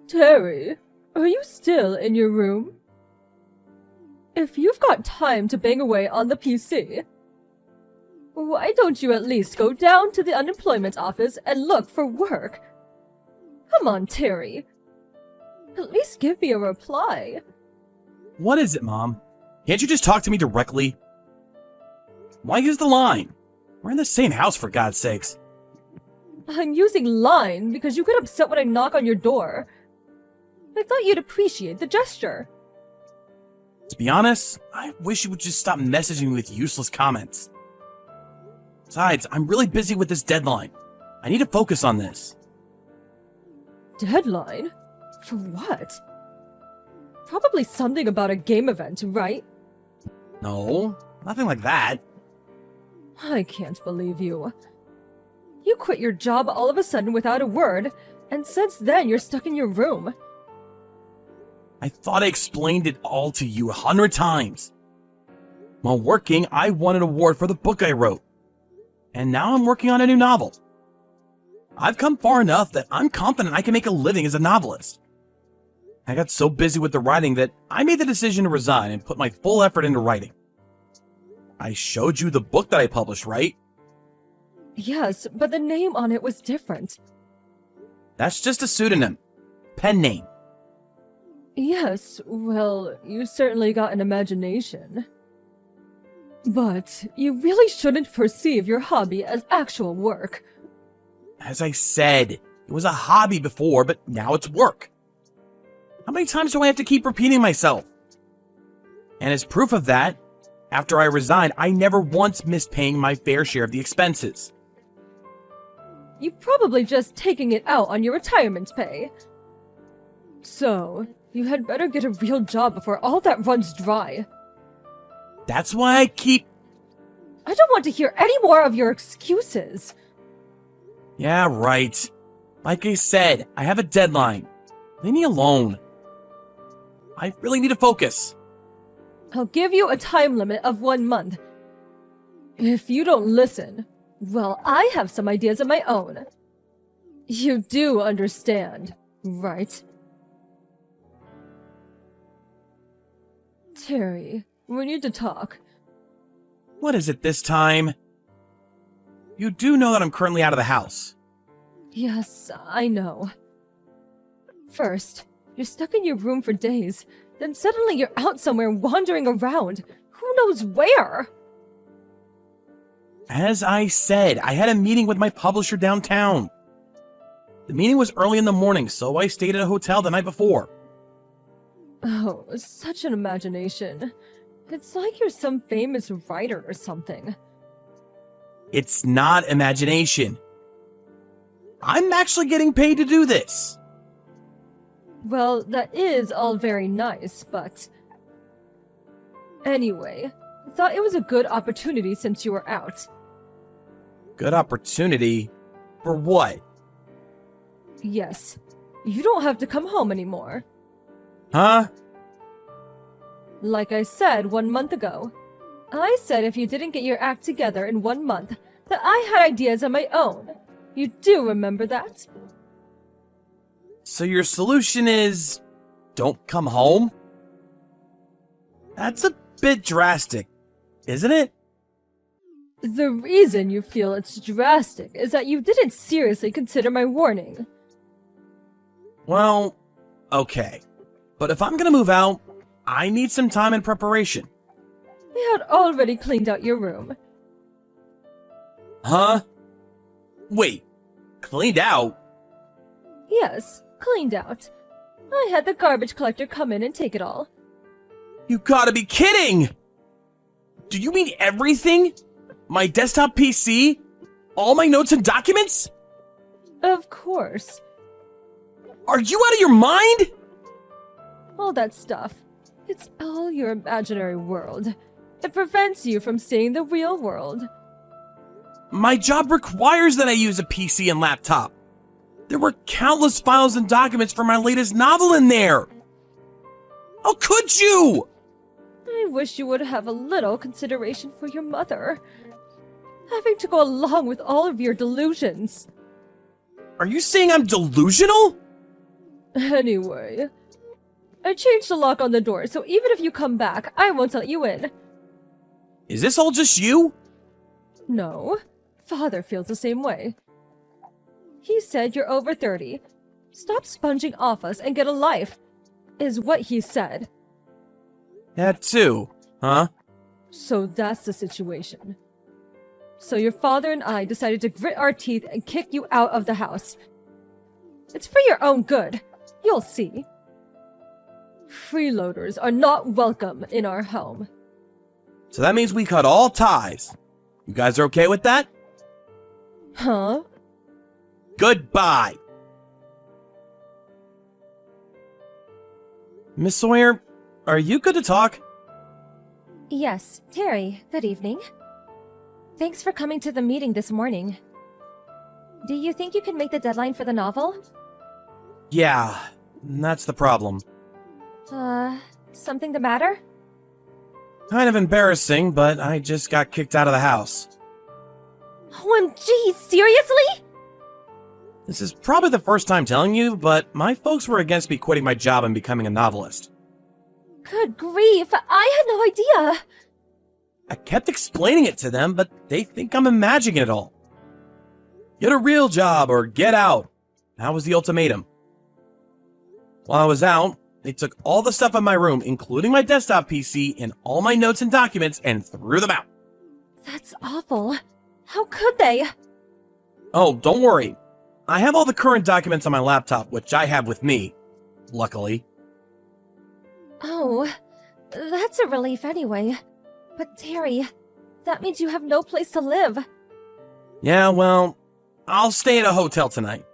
Terry, are you still in your room? If you've got time to bang away on the PC, why don't you at least go down to the unemployment office and look for work? Come on, Terry. At least give me a reply. What is it, Mom? Can't you just talk to me directly? Why use the line? We're in the same house, for God's sakes. I'm using line because you get upset when I knock on your door. I thought you'd appreciate the gesture. To be honest, I wish you would just stop messaging me with useless comments. Besides, I'm really busy with this deadline. I need to focus on this. Deadline? For what? Probably something about a game event, right? No, nothing like that. I can't believe you. You quit your job all of a sudden without a word, and since then you're stuck in your room. I thought I explained it all to you 100 times. While working, I won an award for the book I wrote. And now I'm working on a new novel. I've come far enough that I'm confident I can make a living as a novelist. I got so busy with the writing that I made the decision to resign and put my full effort into writing. I showed you the book that I published, right? Yes, but the name on it was different. That's just a pseudonym. Pen name. Yes, well, you certainly got an imagination. But you really shouldn't perceive your hobby as actual work. As I said, it was a hobby before, but now it's work. How many times do I have to keep repeating myself? And as proof of that, after I resigned, I never once missed paying my fair share of the expenses. You're probably just taking it out on your retirement pay. So, you had better get a real job before all that runs dry. That's why I keep... I don't want to hear any more of your excuses. Yeah, right. Like I said, I have a deadline. Leave me alone. I really need to focus. I'll give you a time limit of 1 month. If you don't listen, well, I have some ideas of my own. You do understand, right? Terry, we need to talk. What is it this time? You do know that I'm currently out of the house. Yes, I know. First, you're stuck in your room for days, then suddenly you're out somewhere wandering around. Who knows where? As I said, I had a meeting with my publisher downtown. The meeting was early in the morning, so I stayed at a hotel the night before. Oh, such an imagination. It's like you're some famous writer or something. It's not imagination. I'm actually getting paid to do this. Well, that is all very nice, but... Anyway, I thought it was a good opportunity since you were out. Good opportunity? For what? Yes, you don't have to come home anymore. Huh? Like I said 1 month ago. I said if you didn't get your act together in 1 month, that I had ideas of my own. You do remember that? So your solution is... don't come home? That's a bit drastic, isn't it? The reason you feel it's drastic is that you didn't seriously consider my warning. Well, okay. But if I'm gonna move out, I need some time in preparation. I had already cleaned out your room. Huh? Wait, cleaned out? Yes, cleaned out. I had the garbage collector come in and take it all. You gotta be kidding! Do you mean everything? My desktop PC? All my notes and documents? Of course. Are you out of your mind? All that stuff. It's all your imaginary world. It prevents you from seeing the real world. My job requires that I use a PC and laptop. There were countless files and documents for my latest novel in there. How could you? I wish you would have a little consideration for your mother. Having to go along with all of your delusions. Are you saying I'm delusional? Anyway, I changed the lock on the door, so even if you come back, I won't let you in. Is this all just you? No, Father feels the same way. He said you're over 30. Stop sponging off us and get a life, is what he said. That too, huh? So that's the situation. So your father and I decided to grit our teeth and kick you out of the house. It's for your own good. You'll see. Freeloaders are not welcome in our home. So that means we cut all ties. You guys are okay with that? Huh? Goodbye. Miss Sawyer, are you good to talk? Yes, Terry, good evening. Thanks for coming to the meeting this morning. Do you think you can make the deadline for the novel? Yeah, that's the problem. Something the matter? Kind of embarrassing, but I just got kicked out of the house. OMG, seriously? This is probably the first time telling you, but my folks were against me quitting my job and becoming a novelist. Good grief, I had no idea. I kept explaining it to them, but they think I'm imagining it all. Get a real job or get out. That was the ultimatum. While I was out, they took all the stuff in my room, including my desktop PC and all my notes and documents, and threw them out. That's awful. How could they? Oh, don't worry. I have all the current documents on my laptop, which I have with me, luckily. Oh, that's a relief anyway. But Terry, that means you have no place to live. Yeah, well, I'll stay at a hotel tonight.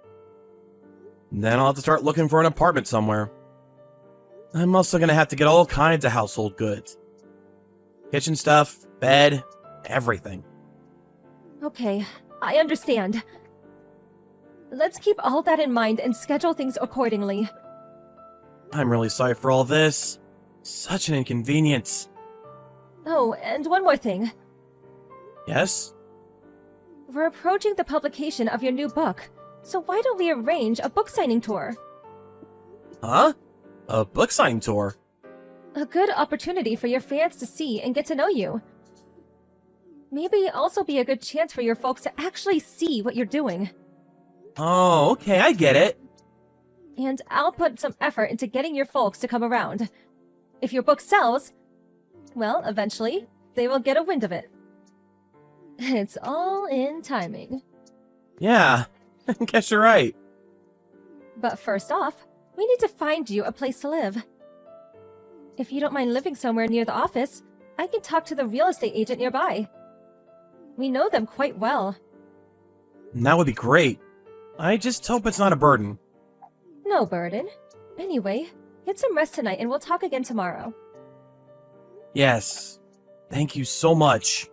Then I'll have to start looking for an apartment somewhere. I'm also gonna have to get all kinds of household goods. Kitchen stuff, bed, everything. Okay, I understand. Let's keep all that in mind and schedule things accordingly. I'm really sorry for all this. Such an inconvenience. Oh, and one more thing. Yes? We're approaching the publication of your new book, so why don't we arrange a book signing tour? Huh? A book signing tour? A good opportunity for your fans to see and get to know you. Maybe also be a good chance for your folks to actually see what you're doing. Oh, okay, I get it. And I'll put some effort into getting your folks to come around. If your book sells, well, eventually, they will get a wind of it. It's all in timing. Yeah, I guess you're right. But first off, we need to find you a place to live. If you don't mind living somewhere near the office, I can talk to the real estate agent nearby. We know them quite well. That would be great. I just hope it's not a burden. No burden. Anyway, get some rest tonight and we'll talk again tomorrow. Yes. Thank you so much.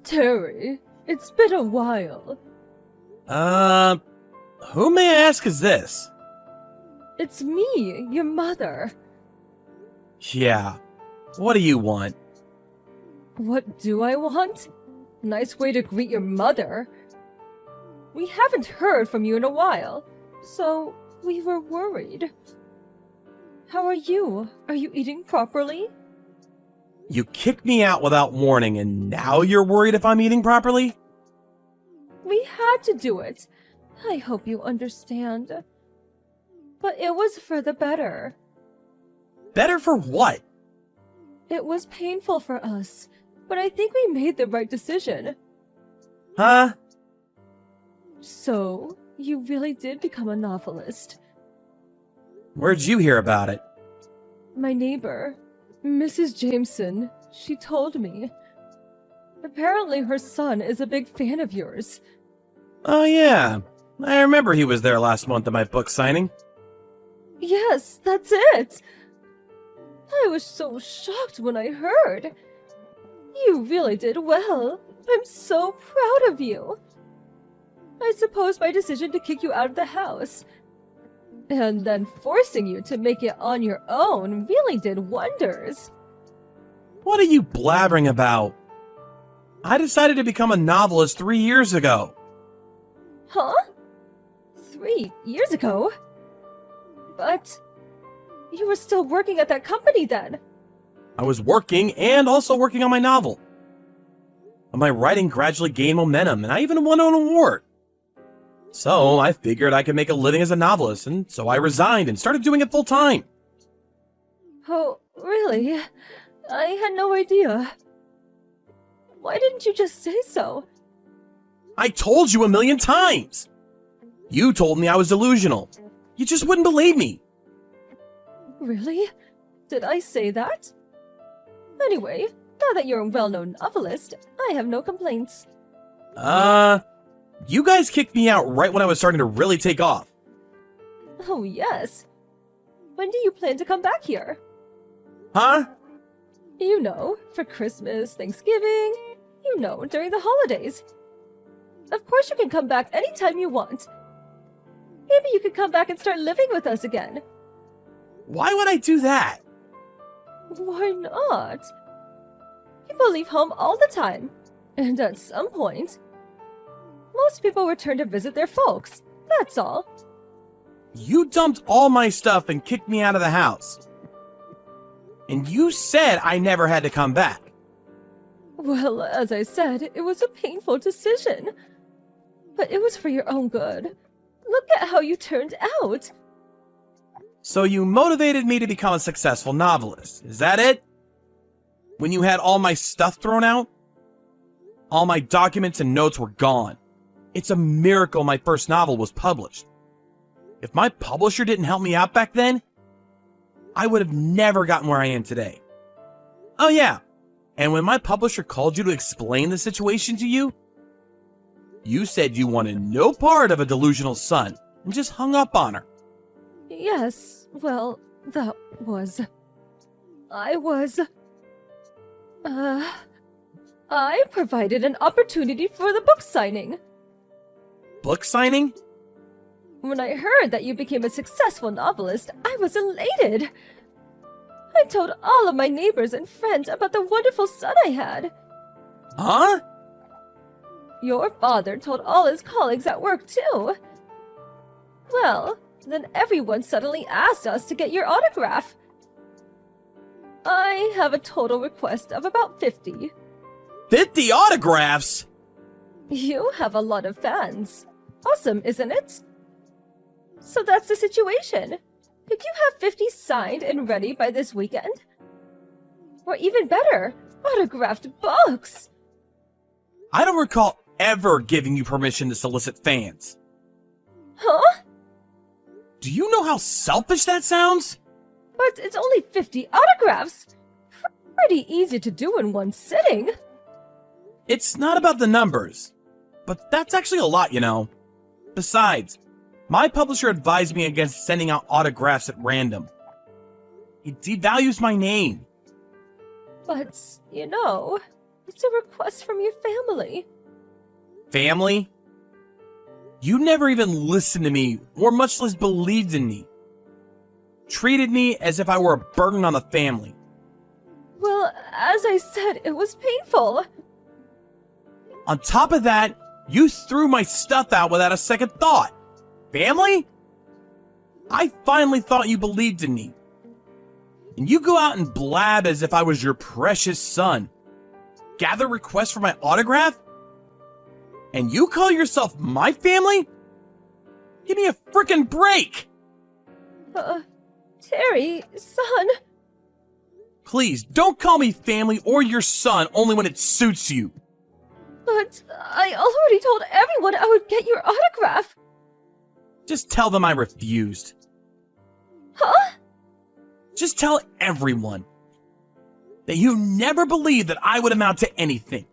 Terry, it's been a while. Who may I ask is this? It's me, your mother. Yeah. What do you want? What do I want? Nice way to greet your mother. We haven't heard from you in a while, so we were worried. How are you? Are you eating properly? You kicked me out without warning, and now you're worried if I'm eating properly? We had to do it. I hope you understand. But it was for the better. Better for what? It was painful for us, but I think we made the right decision. Huh? So, you really did become a novelist. Where'd you hear about it? My neighbor, Mrs. Jameson, she told me. Apparently her son is a big fan of yours. Oh yeah, I remember he was there last month at my book signing. Yes, that's it! I was so shocked when I heard. You really did well. I'm so proud of you. I suppose my decision to kick you out of the house, and then forcing you to make it on your own, really did wonders. What are you blabbering about? I decided to become a novelist 3 years ago. Huh? 3 years ago? But you were still working at that company then. I was working and also working on my novel. My writing gradually gained momentum, and I even won an award. So I figured I could make a living as a novelist, and so I resigned and started doing it full time. Oh, really? I had no idea. Why didn't you just say so? I told you 1,000,000 times! You told me I was delusional. You just wouldn't believe me. Really? Did I say that? Anyway, now that you're a well-known novelist, I have no complaints. You guys kicked me out right when I was starting to really take off. Oh, yes. When do you plan to come back here? Huh? You know, for Christmas, Thanksgiving, you know, during the holidays. Of course you can come back anytime you want. Maybe you could come back and start living with us again. Why would I do that? Why not? People leave home all the time. And at some point, most people return to visit their folks. That's all. You dumped all my stuff and kicked me out of the house. And you said I never had to come back. Well, as I said, it was a painful decision. But it was for your own good. Look at how you turned out. So you motivated me to become a successful novelist. Is that it? When you had all my stuff thrown out? All my documents and notes were gone. It's a miracle my first novel was published. If my publisher didn't help me out back then, I would have never gotten where I am today. Oh yeah, and when my publisher called you to explain the situation to you, you said you wanted no part of a delusional son and just hung up on her. Yes, well, that was... I provided an opportunity for the book signing. Book signing? When I heard that you became a successful novelist, I was elated. I told all of my neighbors and friends about the wonderful son I had. Huh? Your father told all his colleagues at work, too. Well, then everyone suddenly asked us to get your autograph. I have a total request of about 50. 50 autographs? You have a lot of fans. Awesome, isn't it? So that's the situation. Could you have 50 signed and ready by this weekend? Or even better, autographed books! I don't recall ever giving you permission to solicit fans. Huh? Do you know how selfish that sounds? But it's only 50 autographs! Pretty easy to do in one sitting. It's not about the numbers, but that's actually a lot, you know. Besides, my publisher advised me against sending out autographs at random. It devalues my name. But, you know, it's a request from your family. Family? You never even listened to me, or much less believed in me. Treated me as if I were a burden on the family. Well, as I said, it was painful. On top of that, you threw my stuff out without a second thought. Family? I finally thought you believed in me. And you go out and blab as if I was your precious son. Gather requests for my autograph? And you call yourself my family? Give me a frickin' break! Terry, son... Please, don't call me family or your son only when it suits you. But I already told everyone I would get your autograph. Just tell them I refused. Huh? Just tell everyone that you never believed that I would amount to anything.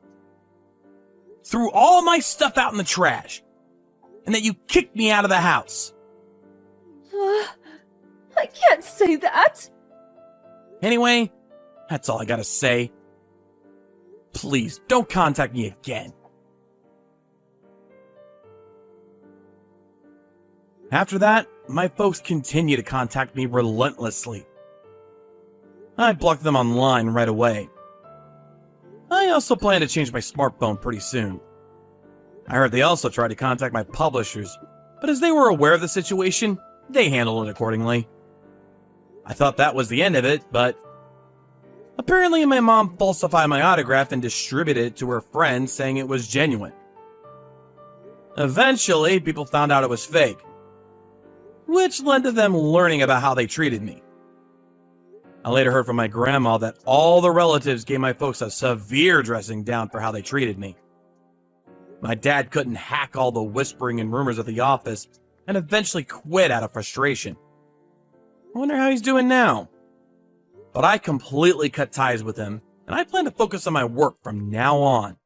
Threw all my stuff out in the trash. And that you kicked me out of the house. I can't say that. Anyway, that's all I gotta say. Please, don't contact me again. After that, my folks continue to contact me relentlessly. I blocked them online right away. I also plan to change my smartphone pretty soon. I heard they also tried to contact my publishers, but as they were aware of the situation, they handled it accordingly. I thought that was the end of it, but apparently my mom falsified my autograph and distributed it to her friends saying it was genuine. Eventually, people found out it was fake, which led to them learning about how they treated me. I later heard from my grandma that all the relatives gave my folks a severe dressing down for how they treated me. My dad couldn't hack all the whispering and rumors at the office and eventually quit out of frustration. I wonder how he's doing now. But I completely cut ties with him, and I plan to focus on my work from now on.